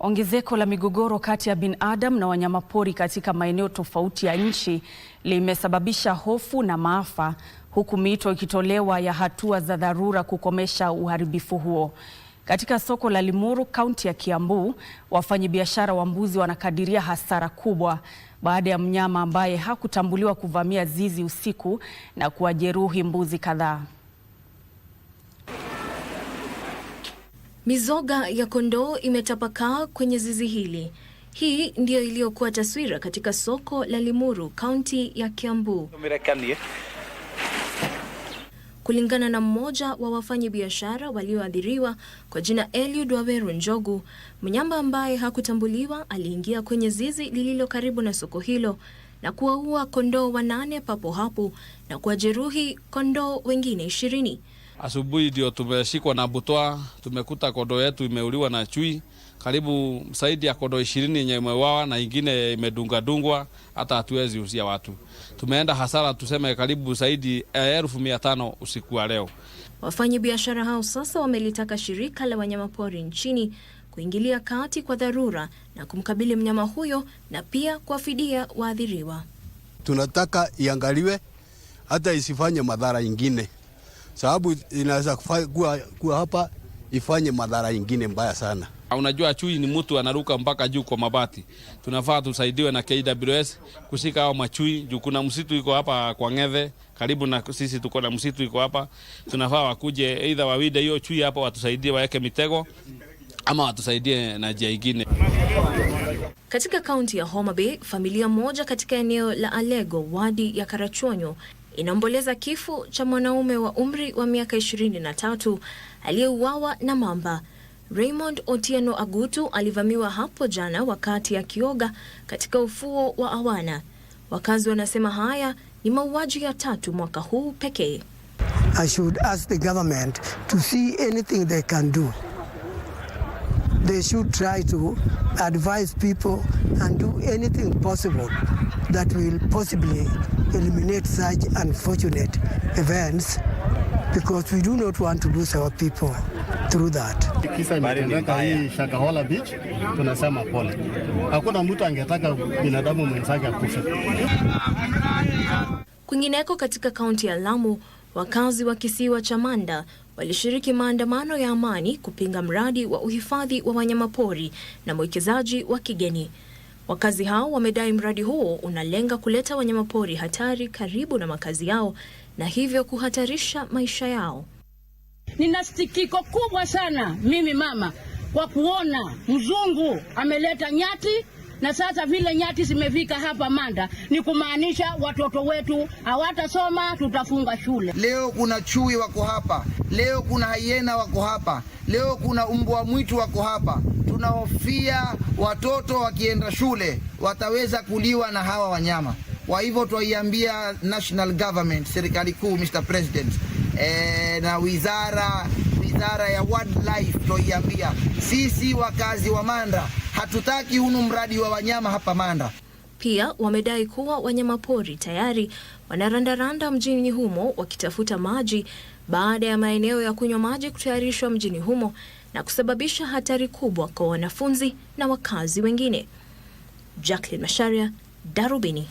Ongezeko la migogoro kati ya binadamu na wanyamapori katika maeneo tofauti ya nchi limesababisha hofu na maafa, huku miito ikitolewa ya hatua za dharura kukomesha uharibifu huo. Katika soko la Limuru, kaunti ya Kiambu, wafanyabiashara wa mbuzi wanakadiria hasara kubwa baada ya mnyama ambaye hakutambuliwa kuvamia zizi usiku na kuwajeruhi mbuzi kadhaa. Mizoga ya kondoo imetapakaa kwenye zizi hili. Hii ndiyo iliyokuwa taswira katika soko la Limuru, kaunti ya Kiambu. Kulingana na mmoja wa wafanyabiashara walioathiriwa kwa jina Eliud Waweru Njogu, mnyama ambaye hakutambuliwa aliingia kwenye zizi lililo karibu na soko hilo na kuwaua kondoo 8 papo hapo na kuwajeruhi kondoo wengine 20. Asubuhi ndio tumeshikwa na butwa, tumekuta kondoo yetu imeuliwa na chui. Karibu zaidi ya kondoo 20 yenye imeuawa na ingine imedungwa, hata hatuwezi usia watu. Tumeenda hasara tuseme karibu zaidi 1500 usiku wa leo. Wafanyabiashara hao sasa wamelitaka shirika la wanyamapori nchini kuingilia kati kwa dharura na kumkabili mnyama huyo na pia kuwafidia waathiriwa. Tunataka iangaliwe hata isifanye madhara ingine, sababu inaweza kuwa hapa ifanye madhara ingine mbaya sana. Unajua chui ni mtu anaruka mpaka juu kwa mabati. Tunafaa tusaidiwe na KWS kushika hao machui juu kuna msitu iko hapa kwa Ng'ethe, karibu na sisi tuko na msitu iko hapa. Tunafaa wakuje either wawide hiyo chui hapa watusaidie waweke mitego ama watusaidie na njia nyingine. Katika kaunti ya Homa Bay, familia moja katika eneo la Alego, wadi ya Karachuonyo, inaomboleza kifo cha mwanaume wa umri wa miaka 23 aliyeuawa na mamba. Raymond Otieno Agutu alivamiwa hapo jana wakati akioga katika ufuo wa Awana. Wakazi wanasema haya ni mauaji ya 3 mwaka huu pekee. I should ask the government to see anything they can do. They should try to advise people and do anything possible that will possibly eliminate such unfortunate events, because we do not want to lose our people through that. Kisa imetendeka hii Shakahola Beach, tunasema pole. Hakuna mtu angetaka binadamu mwenzake akufe. Kwingineko katika kaunti ya Lamu, wakazi wa kisiwa cha Manda walishiriki maandamano ya amani kupinga mradi wa uhifadhi wa wanyamapori na mwekezaji wa kigeni. Wakazi hao wamedai mradi huo unalenga kuleta wanyamapori hatari karibu na makazi yao na hivyo kuhatarisha maisha yao. Nina stikiko kubwa sana mimi mama kwa kuona mzungu ameleta nyati, na sasa vile nyati zimefika hapa Manda ni kumaanisha watoto wetu hawatasoma, tutafunga shule. Leo kuna chui wako hapa, leo kuna hyena wako hapa, leo kuna mbwa mwitu wako hapa. Tunahofia watoto wakienda shule wataweza kuliwa na hawa wanyama. Kwa hivyo tuiambia national government, serikali kuu, Mr. President, na wizara ya wildlife, tuiambia sisi wakazi wa Manda hatutaki hunu mradi wa wanyama hapa Manda. Pia wamedai kuwa wanyamapori tayari wanarandaranda mjini humo wakitafuta maji baada ya maeneo ya kunywa maji kutayarishwa mjini humo na kusababisha hatari kubwa kwa wanafunzi na wakazi wengine. Jacqueline Masharia, Darubini.